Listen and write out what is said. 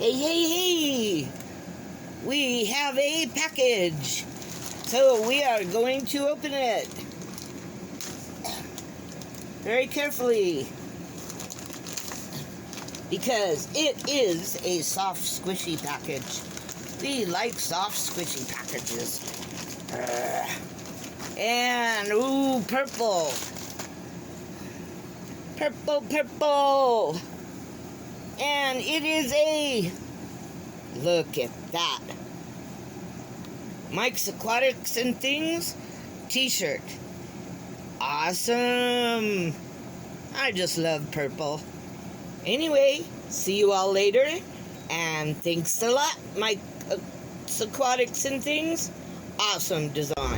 Hey, hey, hey! We have a package. So we are going to open it. Very carefully. Because it is a soft, squishy package. We like soft, squishy packages. And, ooh, purple. Purple, purple. And it is a, look at that, Mike's Aquatics and Things t-shirt. Awesome. I just love purple. Anyway, see you all later. And thanks a lot, Mike's Aquatics and Things. Awesome design.